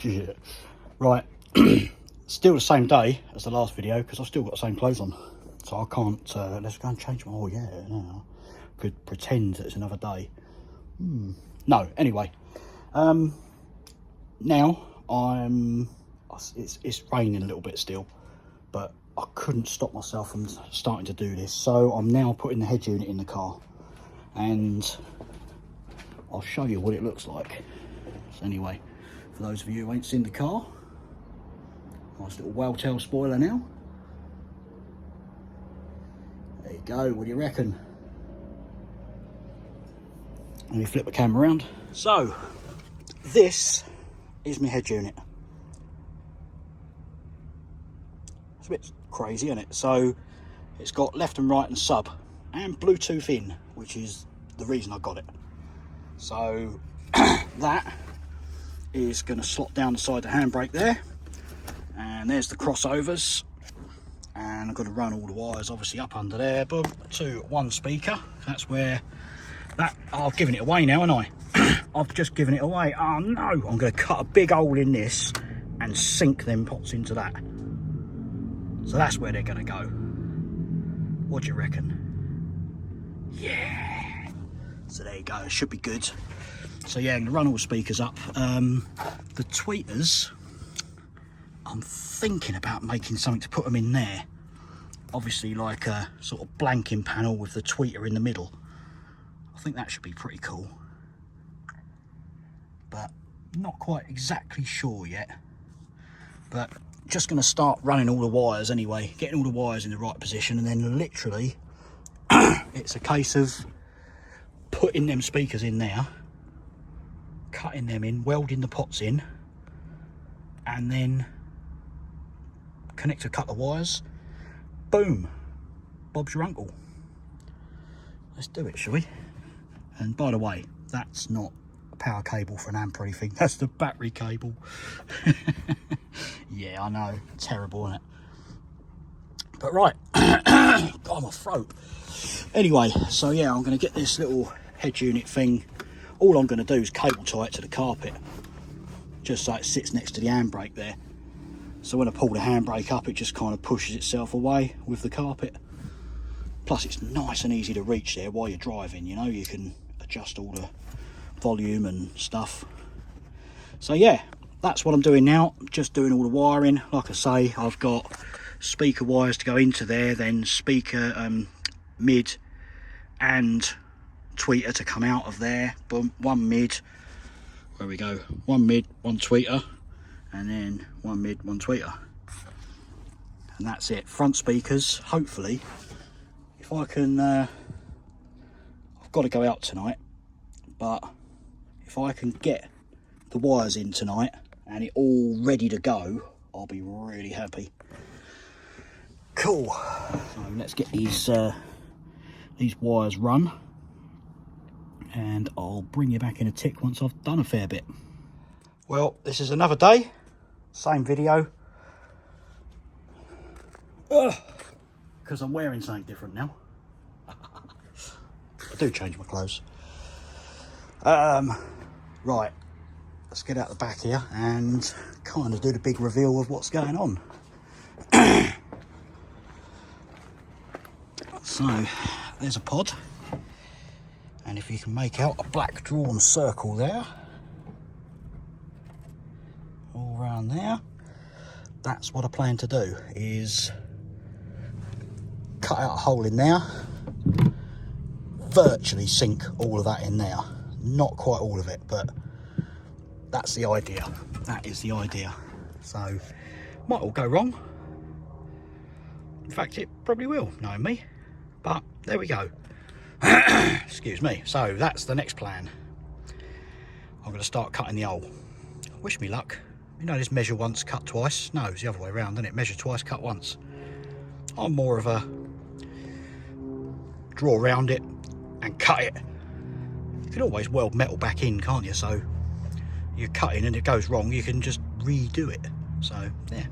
Yeah. Right, still the same day as the last video because I've still got the same clothes on, so I can't. Let's go and change my. Oh yeah, no. Pretend that it's another day. No, anyway. Now it's raining a little bit still, but I couldn't stop myself from starting to do this, so I'm now putting the head unit in the car, and I'll show you what it looks like. So anyway, for those of you who ain't seen the car, nice little whale tail spoiler now. There you go, what do you reckon? Let me flip the camera around. So, this is my head unit. It's a bit crazy, isn't it? So, it's got left and right and sub, and Bluetooth in, which is the reason I got it. So, that is going to slot down the side of the handbrake there, and there's the crossovers, and I've got to run all the wires obviously up under there, boom, to one speaker. That's where that, I've given it away now, haven't I? I've just given it away. Oh no, I'm going to cut a big hole in this and sink them pots into that. So that's where they're going to go. What do you reckon? Yeah. So there you go, it should be good. So yeah, I'm going to run all the speakers up. The tweeters, I'm thinking about making something to put them in there. Obviously like a sort of blanking panel with the tweeter in the middle. I think that should be pretty cool. But not quite exactly sure yet. But just going to start running all the wires anyway, getting all the wires in the right position, and then literally it's a case of putting them speakers in there, cutting them in, welding the pots in, and then connect a couple of wires. Boom, Bob's your uncle. Let's do it, shall we? And by the way, that's not a power cable for an amp or anything, that's the battery cable. Yeah, I know, terrible, isn't it? But right, God, my throat. Anyway, so yeah, I'm going to get this little head unit thing. All I'm going to do is cable tie it to the carpet, just so it sits next to the handbrake there. So when I pull the handbrake up, it just kind of pushes itself away with the carpet. Plus it's nice and easy to reach there while you're driving, you know, you can adjust all the volume and stuff. So yeah, that's what I'm doing now, just doing all the wiring. Like I say, I've got speaker wires to go into there, then speaker mid and tweeter to come out of there. Boom, one mid, where we go, one mid, one tweeter, and then one mid, one tweeter, and that's it. Front speakers, hopefully, if I can, I've got to go out tonight, but if I can get the wires in tonight and it all ready to go, I'll be really happy. Cool. So let's get these wires run, and I'll bring you back in a tick once I've done a fair bit. Well, this is another day, same video, because I'm wearing something different now. I do change my clothes. Right, let's get out the back here and kind of do the big reveal of what's going on. So there's a pod, and if you can make out a black drawn circle there, all around there, that's what I plan to do, is cut out a hole in there, virtually sink all of that in there. Not quite all of it, but that's the idea. That is the idea. So might all go wrong. In fact, it probably will, knowing me. But there we go. Excuse me. So that's the next plan. I'm going to start cutting the hole. Wish me luck. You know this measure once, cut twice. No, it's the other way around, isn't it? Measure twice, cut once. I'm more of a draw around it and cut it. You can always weld metal back in, can't you? So you're cutting and it goes wrong, you can just redo it. So yeah,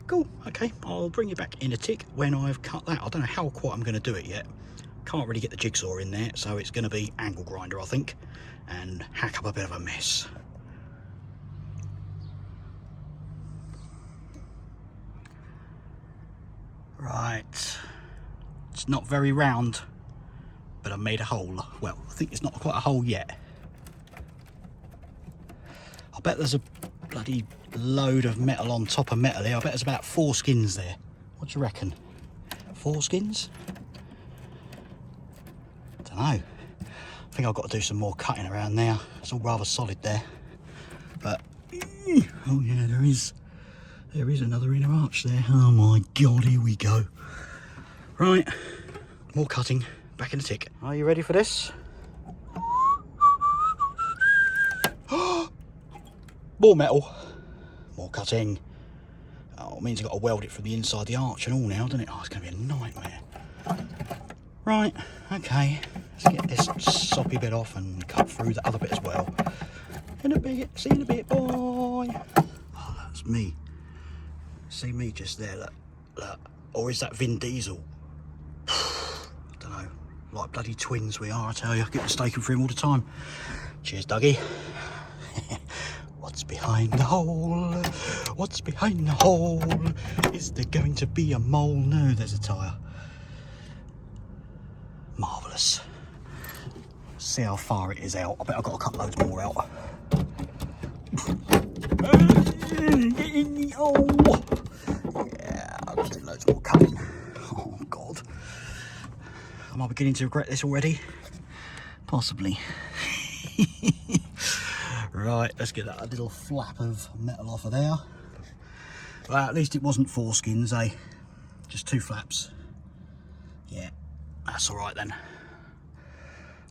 cool. Okay, I'll bring you back in a tick when I've cut that. I don't know how quite I'm going to do it yet. Can't really get the jigsaw in there, so it's going to be angle grinder, I think, and hack up a bit of a mess. Right, it's not very round, but I made a hole. Well, I think it's not quite a hole yet. I bet there's a bloody load of metal on top of metal here. I bet there's about 4 skins there. What do you reckon? 4 skins? Don't know. I think I've got to do some more cutting around now. It's all rather solid there. But, oh yeah, there is another inner arch there. Oh my God, here we go. Right, more cutting, back in the tick. Are you ready for this? More metal, more cutting. Oh, it means I've got to weld it from the inside the arch and all now, doesn't it? Oh, it's going to be a nightmare. Right, okay, let's get this soppy bit off and cut through the other bit as well. In a bit, see you in a bit, boy. Oh, that's me. See me just there, look, look. Or is that Vin Diesel? I don't know, like bloody twins we are, I tell you. I get mistaken for him all the time. Cheers, Dougie. What's behind the hole? What's behind the hole? Is there going to be a mole? No, there's a tyre. Marvellous. See how far it is out. I bet I've got to cut loads more out. Get in the hole. Yeah, I've got to do loads more cutting. Oh, God. Am I beginning to regret this already? Possibly. Right, let's get that little flap of metal off of there. Well, at least it wasn't 4 skins, eh? Just 2 flaps. Yeah, that's all right then.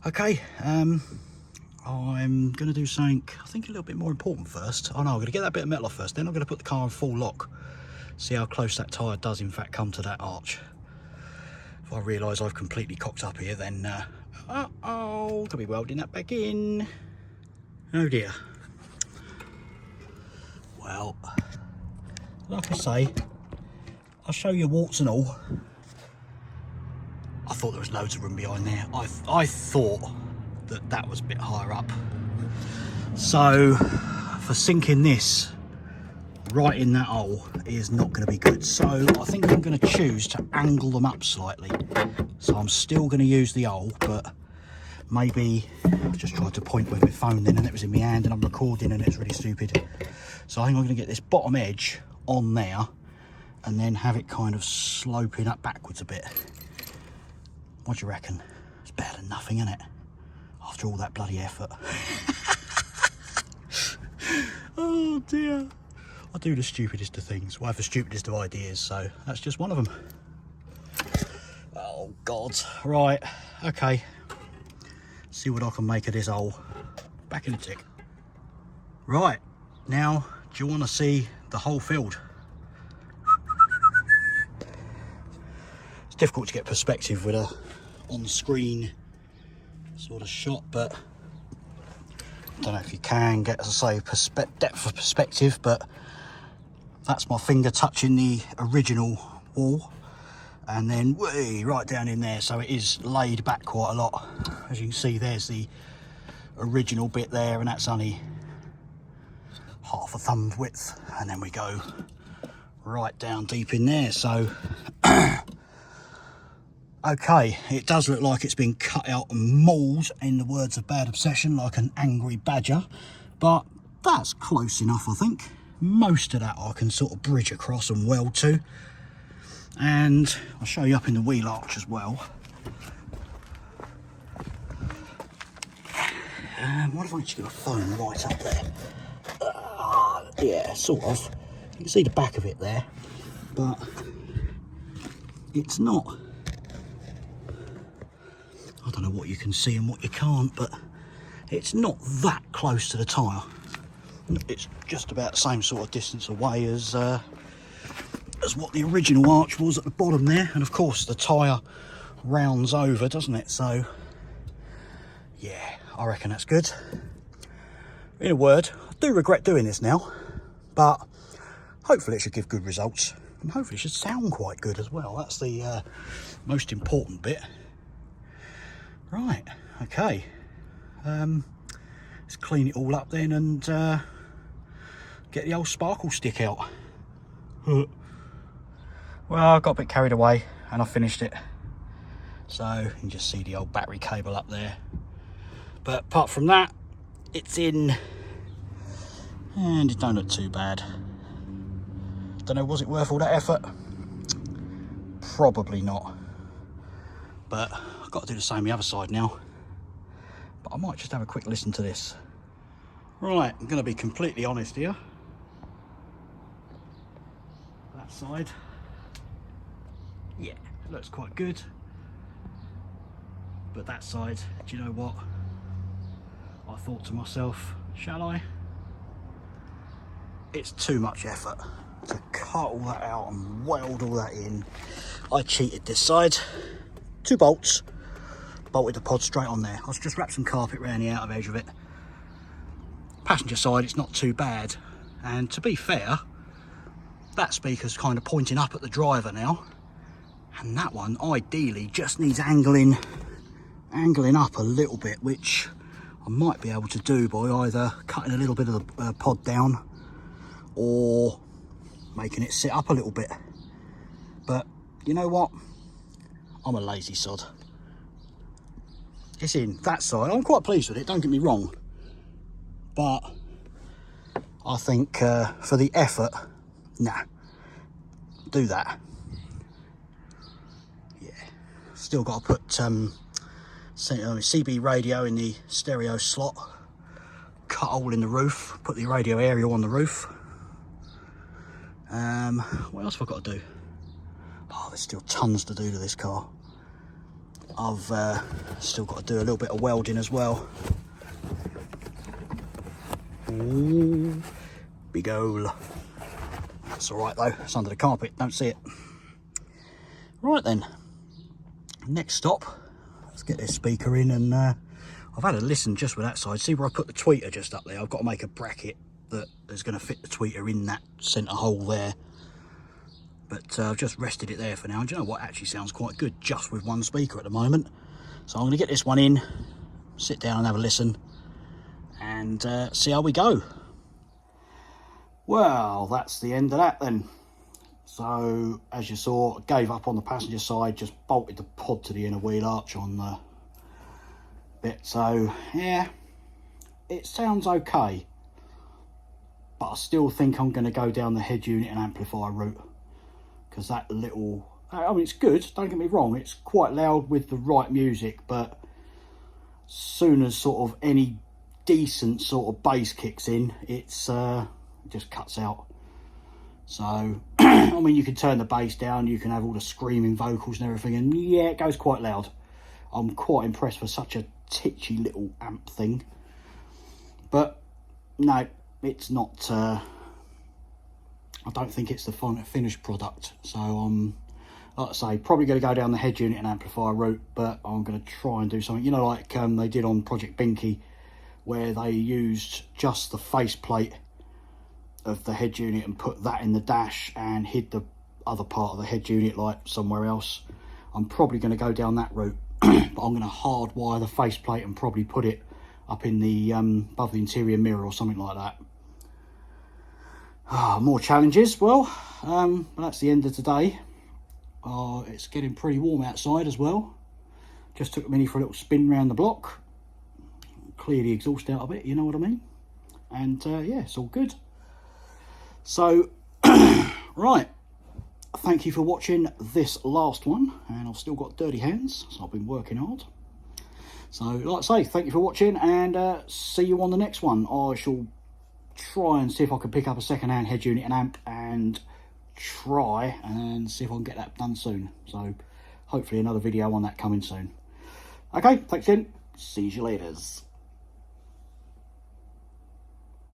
Okay, I'm going to do something, I think, a little bit more important first. Oh no, I'm going to get that bit of metal off first, then I'm going to put the car in full lock. See how close that tyre does in fact come to that arch. If I realise I've completely cocked up here, then, uh-oh, could be welding that back in. Oh dear. Well, like I say, I'll show you warts and all. I thought there was loads of room behind there. I thought that was a bit higher up. So, for sinking this right in that hole is not going to be good. So, I think I'm going to choose to angle them up slightly. So, I'm still going to use the hole, but maybe I just tried to point with my phone then and it was in my hand and I'm recording and it's really stupid. So I think I'm going to get this bottom edge on there and then have it kind of sloping up backwards a bit. What do you reckon? It's better than nothing, isn't it? After all that bloody effort. Oh dear. I do the stupidest of things. Well, I have the stupidest of ideas, so that's just one of them. Oh God. Right, okay. See what I can make of this hole. Back in the tick. Right, now do you want to see the whole field? It's difficult to get perspective with a on-screen sort of shot, but I don't know if you can get, as I say, depth of perspective, but that's my finger touching the original wall. And then way right down in there, so it is laid back quite a lot. As you can see, there's the original bit there, and that's only half a thumb width, and then we go right down deep in there. So okay, it does look like it's been cut out and mauled, in the words of Bad Obsession, like an angry badger, but that's close enough, I think. Most of that I can sort of bridge across and weld to. And I'll show you up in the wheel arch as well. What if I just get a phone right up there? Yeah, sort of. You can see the back of it there, but it's not. I don't know what you can see and what you can't, but it's not that close to the tyre. It's just about the same sort of distance away as what the original arch was at the bottom there, and of course the tyre rounds over, doesn't it? So yeah, I reckon that's good. In a word, I do regret doing this now, but hopefully it should give good results, and hopefully it should sound quite good as well. That's the most important bit. Right, okay, let's clean it all up then and get the old sparkle stick out. Well, I got a bit carried away and I finished it. So you can just see the old battery cable up there. But apart from that, it's in and it don't look too bad. Don't know, was it worth all that effort? Probably not. But I've got to do the same the other side now. But I might just have a quick listen to this. Right, I'm going to be completely honest here. That side, yeah, it looks quite good. But that side, do you know what? I thought to myself, shall I? It's too much effort to cut all that out and weld all that in. I cheated this side. 2 bolts, bolted the pod straight on there. I'll just wrap some carpet around the outer edge of it. Passenger side, it's not too bad. And to be fair, that speaker's kind of pointing up at the driver now. And that one, ideally, just needs angling up a little bit, which I might be able to do by either cutting a little bit of the pod down or making it sit up a little bit. But you know what? I'm a lazy sod. It's in that side. I'm quite pleased with it, don't get me wrong. But I think for the effort, nah, do that. Yeah, still got to put CB radio in the stereo slot, cut a hole in the roof, put the radio aerial on the roof. What else have I got to do? Oh, there's still tons to do to this car. I've still got to do a little bit of welding as well. Ooh, big hole. That's all right though, it's under the carpet, don't see it. Right then, next stop, let's get this speaker in, and I've had a listen just with that side. See where I put the tweeter just up there? I've got to make a bracket that is going to fit the tweeter in that centre hole there. But I've just rested it there for now. And do you know what? Actually sounds quite good just with one speaker at the moment. So I'm going to get this one in, sit down and have a listen, and see how we go. Well, that's the end of that then. So as you saw, I gave up on the passenger side, just bolted the pod to the inner wheel arch on the bit. So yeah, it sounds okay, but I still think I'm going to go down the head unit and amplifier route. Because that little, I mean, it's good, don't get me wrong, it's quite loud with the right music, but soon as sort of any decent sort of bass kicks in, it's it just cuts out. So I mean, you can turn the bass down, you can have all the screaming vocals and everything, and yeah, it goes quite loud. I'm quite impressed with such a titchy little amp thing. But no, it's not I don't think it's the finished product. So like I say, probably going to go down the head unit and amplifier route, but I'm going to try and do something, you know, like they did on Project Binky, where they used just the faceplate of the head unit and put that in the dash and hid the other part of the head unit like somewhere else. I'm probably going to go down that route, but I'm going to hardwire the faceplate and probably put it up in the above the interior mirror or something like that. More challenges. Well, that's the end of today. It's getting pretty warm outside as well. Just took Minnie for a little spin round the block, clear the exhaust out a bit, you know what I mean, and yeah, it's all good. So right, thank you for watching this last one, and I've still got dirty hands, so I've been working hard. So like I say, thank you for watching, and see you on the next one. I shall try and see if I can pick up a second-hand head unit and amp, and try and see if I can get that done soon. So hopefully another video on that coming soon. Okay, thanks again. See you laters.